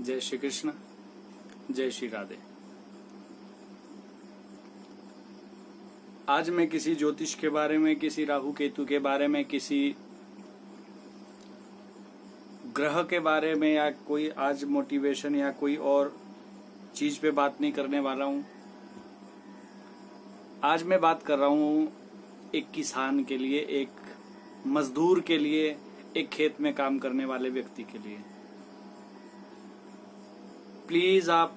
जय श्री कृष्ण, जय श्री राधे। आज मैं किसी ज्योतिष के बारे में, किसी राहु केतु के बारे में, किसी ग्रह के बारे में या कोई आज मोटिवेशन या कोई और चीज पे बात नहीं करने वाला हूं। आज मैं बात कर रहा हूं एक किसान के लिए, एक मजदूर के लिए, एक खेत में काम करने वाले व्यक्ति के लिए। प्लीज आप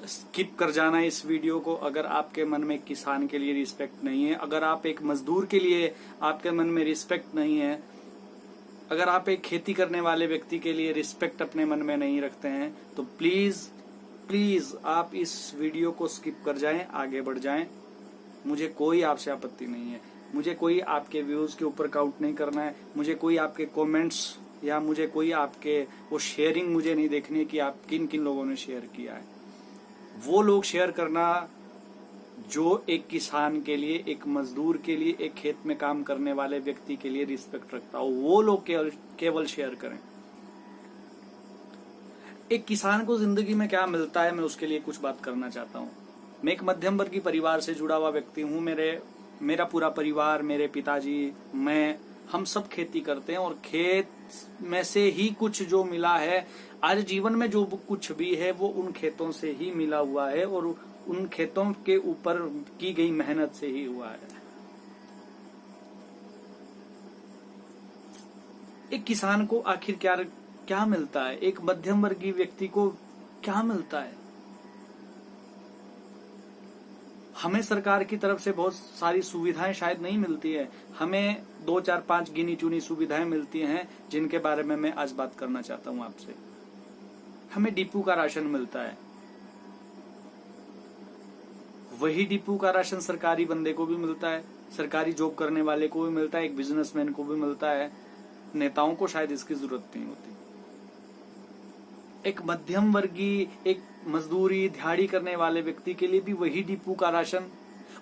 स्किप कर जाना इस वीडियो को अगर आपके मन में किसान के लिए रिस्पेक्ट नहीं है, अगर आप एक मजदूर के लिए आपके मन में रिस्पेक्ट नहीं है, अगर आप एक खेती करने वाले व्यक्ति के लिए रिस्पेक्ट अपने मन में नहीं रखते हैं, तो प्लीज आप इस वीडियो को स्किप कर जाएं, आगे बढ़ जाएं। मुझे कोई आपसे आपत्ति नहीं है, मुझे कोई आपके व्यूज के ऊपर काउंट नहीं करना है, मुझे कोई आपके कमेंट्स या मुझे कोई आपके वो शेयरिंग मुझे नहीं देखनी है कि आप किन किन लोगों ने शेयर किया है। वो लोग शेयर करना जो एक किसान के लिए, एक मजदूर के लिए, एक खेत में काम करने वाले व्यक्ति के लिए रिस्पेक्ट रखता हो, वो लोग केवल शेयर करें। एक किसान को जिंदगी में क्या मिलता है, मैं उसके लिए कुछ बात करना चाहता हूँ। मैं एक मध्यम वर्गीय परिवार से जुड़ा हुआ व्यक्ति हूँ। मेरा पूरा परिवार, मेरे पिताजी, हम सब खेती करते हैं और खेत में से ही कुछ जो मिला है, आज जीवन में जो कुछ भी है वो उन खेतों से ही मिला हुआ है और उन खेतों के ऊपर की गई मेहनत से ही हुआ है। एक किसान को आखिर क्या मिलता है, एक मध्यम वर्गीय व्यक्ति को क्या मिलता है? हमें सरकार की तरफ से बहुत सारी सुविधाएं शायद नहीं मिलती है, हमें 2, 4, 5 गिनी चुनी सुविधाएं मिलती हैं जिनके बारे में मैं आज बात करना चाहता हूं आपसे। हमें डिपू का राशन मिलता है, वही डिपू का राशन सरकारी बंदे को भी मिलता है, सरकारी जॉब करने वाले को भी मिलता है, एक बिजनेसमैन को भी मिलता है। नेताओं को शायद इसकी जरूरत नहीं होती। एक मध्यम वर्गीय, एक मजदूरी दिहाड़ी करने वाले व्यक्ति के लिए भी वही डिपू का राशन,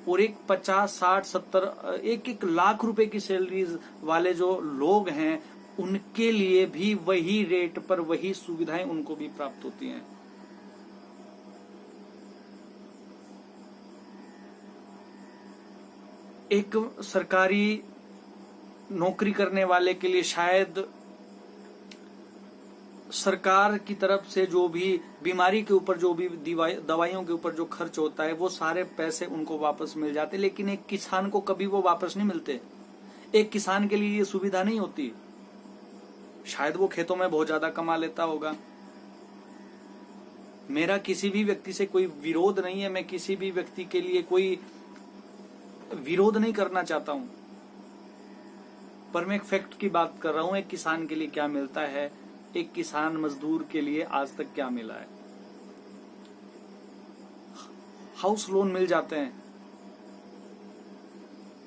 और एक 50, 60, 70, 1 लाख रुपए की सैलरीज वाले जो लोग हैं उनके लिए भी वही रेट पर वही सुविधाएं उनको भी प्राप्त होती हैं। एक सरकारी नौकरी करने वाले के लिए शायद सरकार की तरफ से जो भी बीमारी के ऊपर, जो भी दवाइयों के ऊपर जो खर्च होता है, वो सारे पैसे उनको वापस मिल जाते, लेकिन एक किसान को कभी वो वापस नहीं मिलते। एक किसान के लिए ये सुविधा नहीं होती। शायद वो खेतों में बहुत ज्यादा कमा लेता होगा। मेरा किसी भी व्यक्ति से कोई विरोध नहीं है, मैं किसी भी व्यक्ति के लिए कोई विरोध नहीं करना चाहता हूं, पर मैं एक फैक्ट की बात कर रहा हूं। एक किसान के लिए क्या मिलता है, एक किसान मजदूर के लिए आज तक क्या मिला है? हाउस लोन मिल जाते हैं,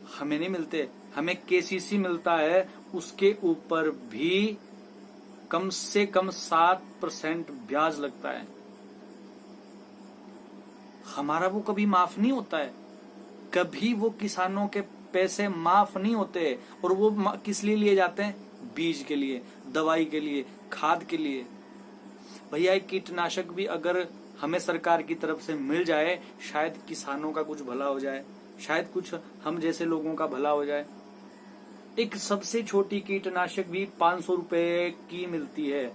हमें नहीं मिलते। हमें केसीसी मिलता है, उसके ऊपर भी कम से कम 7% ब्याज लगता है। हमारा वो कभी माफ नहीं होता है, कभी वो किसानों के पैसे माफ नहीं होते। और वो किस लिए लिए जाते हैं? बीज के लिए, दवाई के लिए, खाद के लिए। भैया एक कीटनाशक भी अगर हमें सरकार की तरफ से मिल जाए, शायद किसानों का कुछ भला हो जाए, शायद कुछ हम जैसे लोगों का भला हो जाए। एक सबसे छोटी कीटनाशक भी 500 रुपए की मिलती है।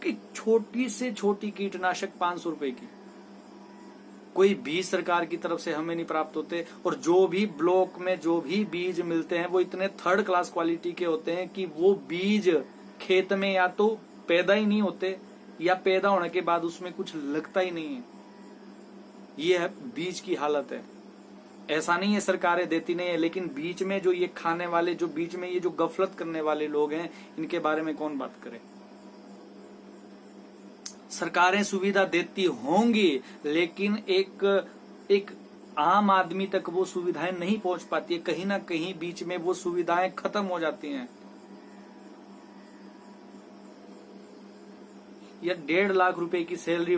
एक छोटी से छोटी कीटनाशक 500 रुपए की। कोई बीज सरकार की तरफ से हमें नहीं प्राप्त होते, और जो भी ब्लॉक में जो भी बीज मिलते हैं वो इतने 3rd क्लास क्वालिटी के होते हैं कि वो बीज खेत में या तो पैदा ही नहीं होते, या पैदा होने के बाद उसमें कुछ लगता ही नहीं है। ये है बीज की हालत है। ऐसा नहीं है सरकारें देती नहीं है, लेकिन बीच में जो ये खाने वाले, जो बीच में ये जो गफलत करने वाले लोग हैं, इनके बारे में कौन बात करे? सरकारें सुविधा देती होंगी, लेकिन एक आम आदमी तक वो सुविधाएं नहीं पहुंच पाती है। कहीं ना कहीं बीच में वो सुविधाएं खत्म हो जाती हैं। या 1.5 लाख रुपए की सैलरी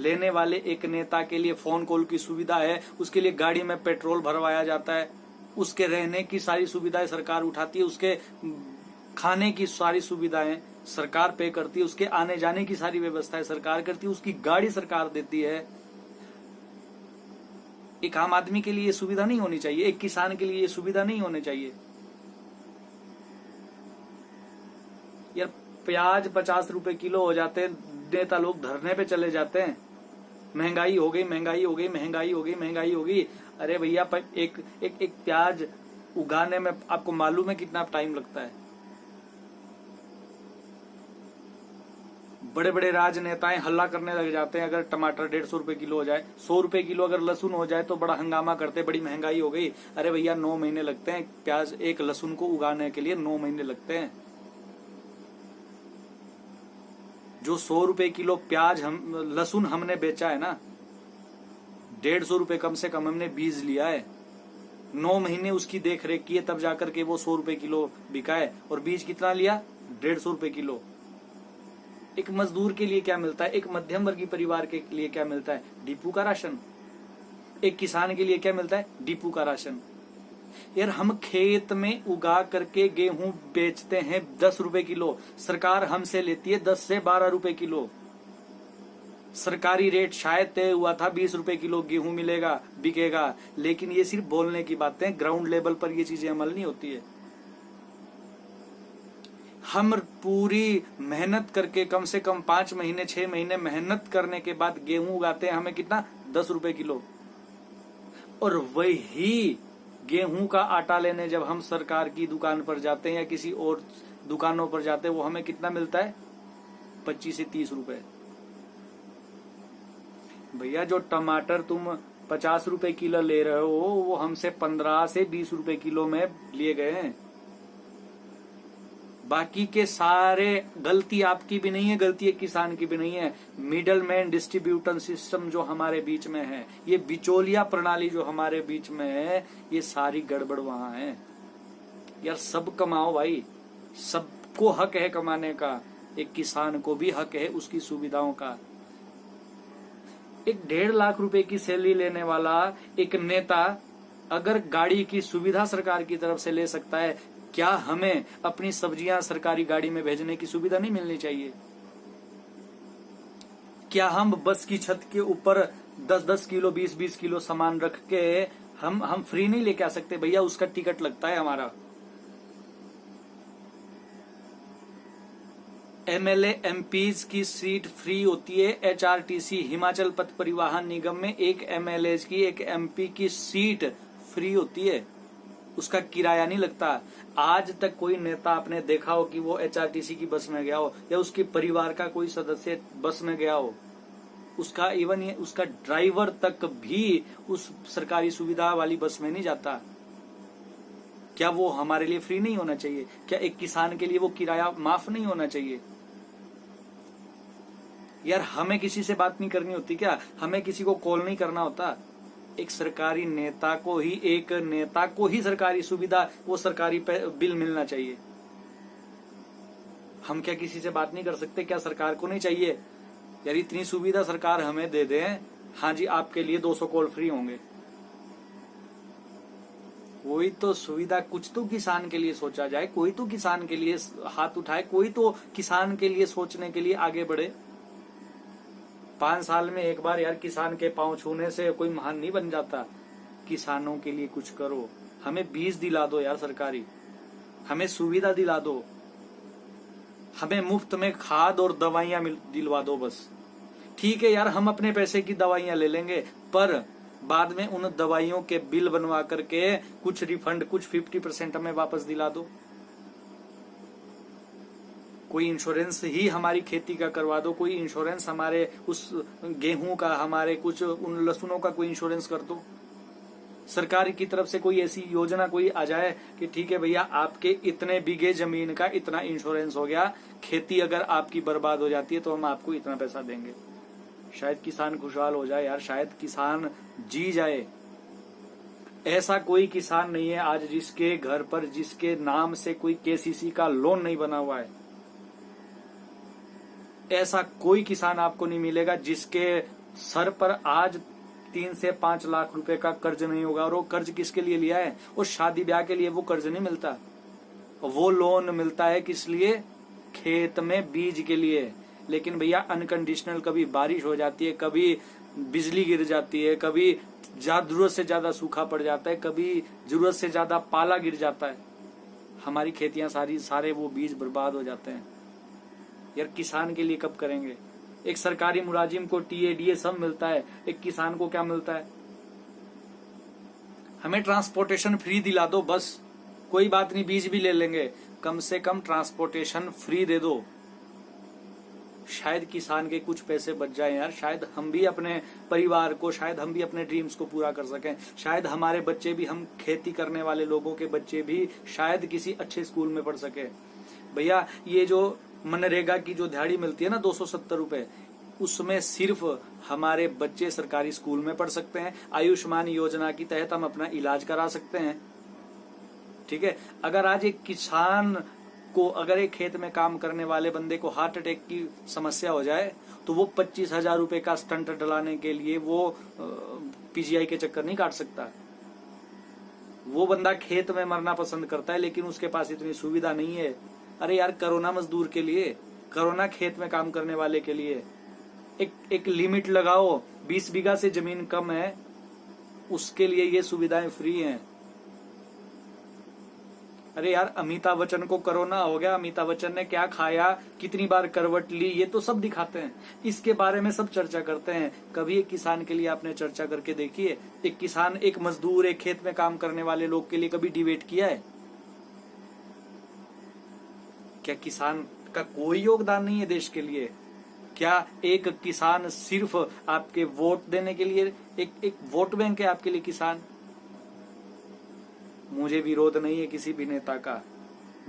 लेने वाले एक नेता के लिए फोन कॉल की सुविधा है, उसके लिए गाड़ी में पेट्रोल भरवाया जाता है, उसके रहने की सारी सुविधाएं सरकार उठाती है, उसके खाने की सारी सुविधाएं सरकार पे करती है, उसके आने जाने की सारी व्यवस्थाएं सरकार करती है, उसकी गाड़ी सरकार देती है। एक आम आदमी के लिए ये सुविधा नहीं होनी चाहिए, एक किसान के लिए ये सुविधा नहीं होनी चाहिए। यार प्याज 50 रुपए किलो हो जाते, नेता लोग धरने पे चले जाते हैं, महंगाई हो गई, महंगाई हो गई, महंगाई हो गई, महंगाई हो गई। अरे भैया एक प्याज उगाने में आपको मालूम है कितना टाइम लगता है? बड़े बड़े राजनेताएं हल्ला करने लग जाते हैं अगर टमाटर 150 रुपए किलो हो जाए, 100 रुपए किलो अगर लहसुन हो जाए तो बड़ा हंगामा करते, बड़ी महंगाई हो गई। अरे भैया 9 महीने लगते हैं प्याज, एक लहसुन को उगाने के लिए 9 महीने लगते हैं। जो 100 रुपए किलो प्याज लहसुन हमने बेचा है ना, 150 रुपए कम से कम हमने बीज लिया है, 9 महीने उसकी देख रेख की है, तब जाकर के वो 100 रुपए किलो बिका है। और बीज कितना लिया? 150 रुपए किलो। एक मजदूर के लिए क्या मिलता है, एक मध्यम वर्गीय परिवार के लिए क्या मिलता है? डिपू का राशन। एक किसान के लिए क्या मिलता है? डिपू का राशन। यार हम खेत में उगा करके गेहूं बेचते हैं 10 रुपए किलो, सरकार हमसे लेती है 10 से 12 रुपए किलो। सरकारी रेट शायद तय हुआ था 20 रुपए किलो गेहूं मिलेगा, बिकेगा, लेकिन ये सिर्फ बोलने की बातें, ग्राउंड लेवल पर ये चीजें अमल नहीं होती है। हम पूरी मेहनत करके कम से कम 5 महीने 6 महीने मेहनत करने के बाद गेहूं उगाते हैं, हमें कितना? 10 रुपए किलो। और वही गेहूं का आटा लेने जब हम सरकार की दुकान पर जाते हैं या किसी और दुकानों पर जाते हैं, वो हमें कितना मिलता है? 25 से 30 रुपए। भैया जो टमाटर तुम 50 रुपए किलो ले रहे हो, वो हमसे 15 से 20 रुपए किलो में लिए गए हैं। बाकी के सारे गलती आपकी भी नहीं है, गलती एक किसान की भी नहीं है। मिडल मैन डिस्ट्रीब्यूटर सिस्टम जो हमारे बीच में है, ये बिचौलिया प्रणाली जो हमारे बीच में है, ये सारी गड़बड़ वहां है। यार सब कमाओ भाई, सबको हक है कमाने का, एक किसान को भी हक है उसकी सुविधाओं का। एक 1.5 लाख रुपए की सैलरी लेने वाला एक नेता अगर गाड़ी की सुविधा सरकार की तरफ से ले सकता है, क्या हमें अपनी सब्जियां सरकारी गाड़ी में भेजने की सुविधा नहीं मिलनी चाहिए? क्या हम बस की छत के ऊपर 10-10 किलो 20-20 किलो सामान रख के हम फ्री नहीं लेके आ सकते? भैया उसका टिकट लगता है हमारा। एमएलए एमपीज की सीट फ्री होती है। एचआरटीसी हिमाचल पथ परिवहन निगम में एक एमएलए की, एक एमपी की सीट फ्री होती है, उसका किराया नहीं लगता। आज तक कोई नेता आपने देखा हो कि वो एचआरटीसी की बस में गया हो या उसके परिवार का कोई सदस्य बस में गया हो? उसका इवन ये उसका ड्राइवर तक भी उस सरकारी सुविधा वाली बस में नहीं जाता। क्या वो हमारे लिए फ्री नहीं होना चाहिए? क्या एक किसान के लिए वो किराया माफ नहीं होना चाहिए? यार हमें किसी से बात नहीं करनी होती क्या? हमें किसी को कॉल नहीं करना होता? एक सरकारी नेता को ही, एक नेता को ही सरकारी सुविधा, वो सरकारी बिल मिलना चाहिए। हम क्या किसी से बात नहीं कर सकते? क्या सरकार को नहीं चाहिए यार इतनी सुविधा सरकार हमें दे दे, हाँ जी आपके लिए 200 कॉल फ्री होंगे? कोई तो सुविधा, कुछ तो किसान के लिए सोचा जाए, कोई तो किसान के लिए हाथ उठाए, कोई तो किसान के लिए सोचने के लिए आगे बढ़े। 5 साल में एक बार यार किसान के पांव छूने से कोई महान नहीं बन जाता। किसानों के लिए कुछ करो, हमें बीज दिला दो यार सरकारी, हमें सुविधा दिला दो, हमें मुफ्त में खाद और दवाइयां दिलवा दो बस। ठीक है यार हम अपने पैसे की दवाइयां ले लेंगे, पर बाद में उन दवाइयों के बिल बनवा करके कुछ रिफंड, कुछ 50% हमें वापस दिला दो। कोई इंश्योरेंस ही हमारी खेती का करवा दो, कोई इंश्योरेंस हमारे उस गेहूं का, हमारे कुछ उन लहसुनों का कोई इंश्योरेंस कर दो। सरकार की तरफ से कोई ऐसी योजना कोई आ जाए कि ठीक है भैया आपके इतने बीघे जमीन का इतना इंश्योरेंस हो गया, खेती अगर आपकी बर्बाद हो जाती है तो हम आपको इतना पैसा देंगे। शायद किसान खुशहाल हो जाए यार, शायद किसान जी जाए। ऐसा कोई किसान नहीं है आज जिसके घर पर, जिसके नाम से कोई केसीसी का लोन नहीं बना हुआ है। ऐसा कोई किसान आपको नहीं मिलेगा जिसके सर पर आज 3 से 5 लाख रुपए का कर्ज नहीं होगा। और वो कर्ज किसके लिए लिया है? वो शादी ब्याह के लिए वो कर्ज नहीं मिलता, वो लोन मिलता है किस लिए? खेत में बीज के लिए। लेकिन भैया अनकंडीशनल, कभी बारिश हो जाती है, कभी बिजली गिर जाती है, कभी जरूरत से ज्यादा सूखा पड़ जाता है, कभी जरूरत से ज्यादा पाला गिर जाता है, हमारी खेतियां सारे वो बीज बर्बाद हो जाते हैं। यार किसान के लिए कब करेंगे? एक सरकारी मुलाजिम को टीए डीए सब मिलता है, एक किसान को क्या मिलता है? हमें ट्रांसपोर्टेशन फ्री दिला दो बस, कोई बात नहीं, बीज भी ले लेंगे, कम से कम ट्रांसपोर्टेशन फ्री दे दो। शायद किसान के कुछ पैसे बच जाएं यार, शायद हम भी अपने परिवार को, शायद हम भी अपने ड्रीम्स को पूरा कर सकें, शायद हमारे बच्चे भी, हम खेती करने वाले लोगों के बच्चे भी शायद किसी अच्छे स्कूल में पढ़ सके। भैया ये जो मनरेगा की जो दिहाड़ी मिलती है ना 270 रुपए, उसमें सिर्फ हमारे बच्चे सरकारी स्कूल में पढ़ सकते हैं। आयुष्मान योजना के तहत हम अपना इलाज करा सकते हैं। ठीक है, अगर आज एक किसान को, अगर एक खेत में काम करने वाले बंदे को हार्ट अटैक की समस्या हो जाए तो वो 25,000 रुपए का स्टंट डलाने के लिए वो पीजीआई के चक्कर नहीं काट सकता। वो बंदा खेत में मरना पसंद करता है, लेकिन उसके पास इतनी सुविधा नहीं है। अरे यार, कोरोना मजदूर के लिए, कोरोना खेत में काम करने वाले के लिए एक लिमिट लगाओ। 20 बीघा से जमीन कम है, उसके लिए ये सुविधाएं फ्री हैं। अरे यार, अमिताभ बच्चन को कोरोना हो गया, अमिताभ बच्चन ने क्या खाया, कितनी बार करवट ली, ये तो सब दिखाते हैं, इसके बारे में सब चर्चा करते हैं। कभी एक किसान के लिए आपने चर्चा करके देखिए? एक किसान, एक मजदूर, एक खेत में काम करने वाले लोग के लिए कभी डिबेट किया है? क्या किसान का कोई योगदान नहीं है देश के लिए? क्या एक किसान सिर्फ आपके वोट देने के लिए एक वोट बैंक है आपके लिए किसान? मुझे विरोध नहीं है किसी भी नेता का,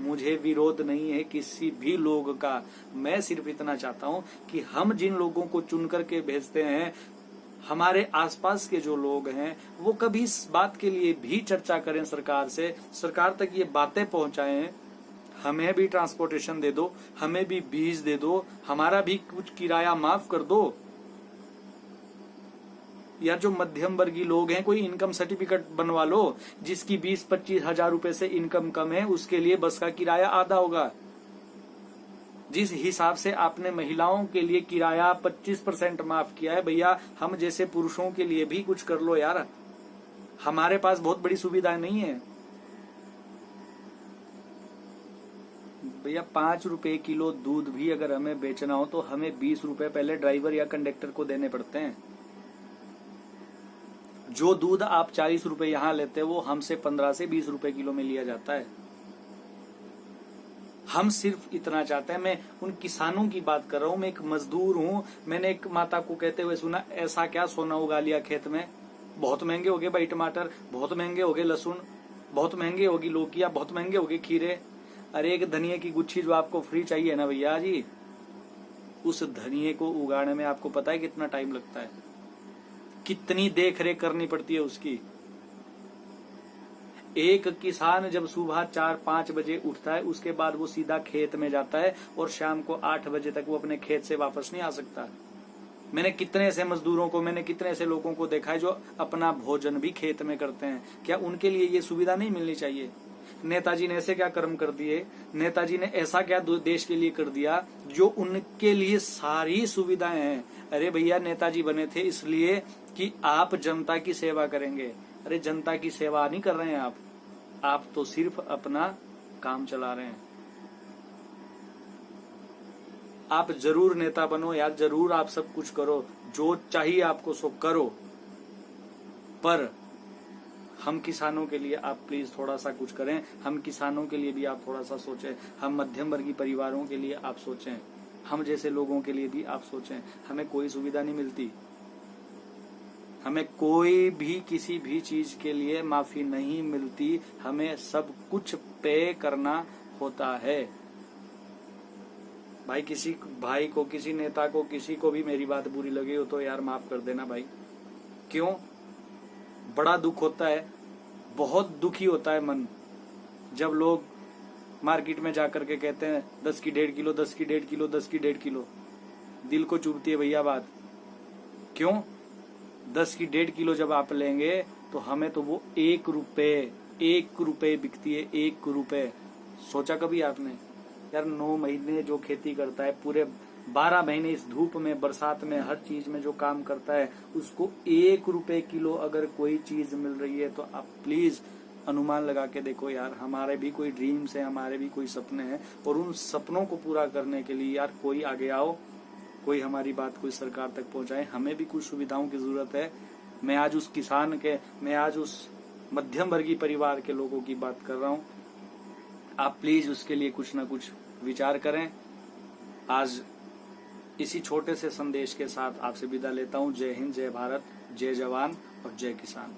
मुझे विरोध नहीं है किसी भी लोग का। मैं सिर्फ इतना चाहता हूं कि हम जिन लोगों को चुन करके भेजते हैं, हमारे आसपास के जो लोग हैं, वो कभी इस बात के लिए भी चर्चा करें सरकार से, सरकार तक ये बातें पहुंचाएं। हमें भी ट्रांसपोर्टेशन दे दो, हमें भी बीज दे दो, हमारा भी कुछ किराया माफ कर दो। यार जो मध्यम वर्गीय लोग हैं, कोई इनकम सर्टिफिकेट बनवा लो, जिसकी 20-25 हजार रुपए से इनकम कम है, उसके लिए बस का किराया आधा होगा। जिस हिसाब से आपने महिलाओं के लिए किराया 25% माफ किया है, भैया हम जैसे पुरुषों के लिए भी कुछ कर लो यार। हमारे पास बहुत बड़ी सुविधा नहीं है भैया। 5 रुपए किलो दूध भी अगर हमें बेचना हो तो हमें 20 रुपए पहले ड्राइवर या कंडक्टर को देने पड़ते हैं। जो दूध आप 40 रुपए यहां लेते हैं, वो हमसे 15 से 20 रुपए किलो में लिया जाता है। हम सिर्फ इतना चाहते हैं, मैं उन किसानों की बात कर रहा हूं, मैं एक मजदूर हूं। मैंने एक माता को कहते हुए सुना, ऐसा क्या सोना उगा लिया खेत में, बहुत महंगे हो गए भाई टमाटर, बहुत महंगे हो गए लहसुन, बहुत महंगे होगी लौकिया, बहुत महंगे हो गए खीरे। अरे एक धनिया की गुच्छी जो आपको फ्री चाहिए ना भैया जी, उस धनिये को उगाने में आपको पता है कितना टाइम लगता है, कितनी देख रेख करनी पड़ती है उसकी। एक किसान जब सुबह 4-5 बजे उठता है, उसके बाद वो सीधा खेत में जाता है और शाम को 8 बजे तक वो अपने खेत से वापस नहीं आ सकता। मैंने कितने ऐसे मजदूरों को, मैंने कितने ऐसे लोगों को देखा है जो अपना भोजन भी खेत में करते हैं। क्या उनके लिए ये सुविधा नहीं मिलनी चाहिए? नेताजी ने ऐसे क्या कर्म कर दिए, नेताजी ने ऐसा क्या देश के लिए कर दिया जो उनके लिए सारी सुविधाएं हैं? अरे भैया, नेताजी बने थे इसलिए कि आप जनता की सेवा करेंगे। अरे जनता की सेवा नहीं कर रहे हैं आप तो सिर्फ अपना काम चला रहे हैं। आप जरूर नेता बनो यार, जरूर आप सब कुछ करो, जो चाहिए आपको सो करो, पर हम किसानों के लिए आप प्लीज थोड़ा सा कुछ करें। हम किसानों के लिए भी आप थोड़ा सा सोचें, हम मध्यम वर्गीय परिवारों के लिए आप सोचें, हम जैसे लोगों के लिए भी आप सोचें। हमें कोई सुविधा नहीं मिलती, हमें कोई भी किसी भी चीज के लिए माफी नहीं मिलती, हमें सब कुछ पे करना होता है। भाई किसी भाई को, किसी नेता को, किसी को भी मेरी बात बुरी लगी हो तो यार माफ कर देना भाई। क्यों? बड़ा दुख होता है, बहुत दुखी होता है मन, जब लोग मार्केट में जाकर के कहते हैं 10 की 1.5 किलो, 10 की 1.5 किलो, 10 की 1.5 किलो। दिल को चुभती है भैया बात। क्यों? 10 की 1.5 किलो जब आप लेंगे तो हमें तो वो 1 रुपए बिकती है, 1 रुपए। सोचा कभी आपने? यार 9 महीने जो खेती करता है, पूरे 12 महीने इस धूप में, बरसात में, हर चीज में जो काम करता है, उसको 1 रुपए किलो अगर कोई चीज मिल रही है, तो आप प्लीज अनुमान लगा के देखो यार। हमारे भी कोई ड्रीम्स है, हमारे भी कोई सपने हैं, और उन सपनों को पूरा करने के लिए यार कोई आगे आओ, कोई हमारी बात कोई सरकार तक पहुंचाए। हमें भी कुछ सुविधाओं की जरूरत है। मैं आज उस मध्यम वर्गीय परिवार के लोगों की बात कर रहा हूं। आप प्लीज उसके लिए कुछ ना कुछ विचार करें। आज इसी छोटे से संदेश के साथ आपसे विदा लेता हूं। जय हिंद, जय भारत, जय जवान और जय किसान।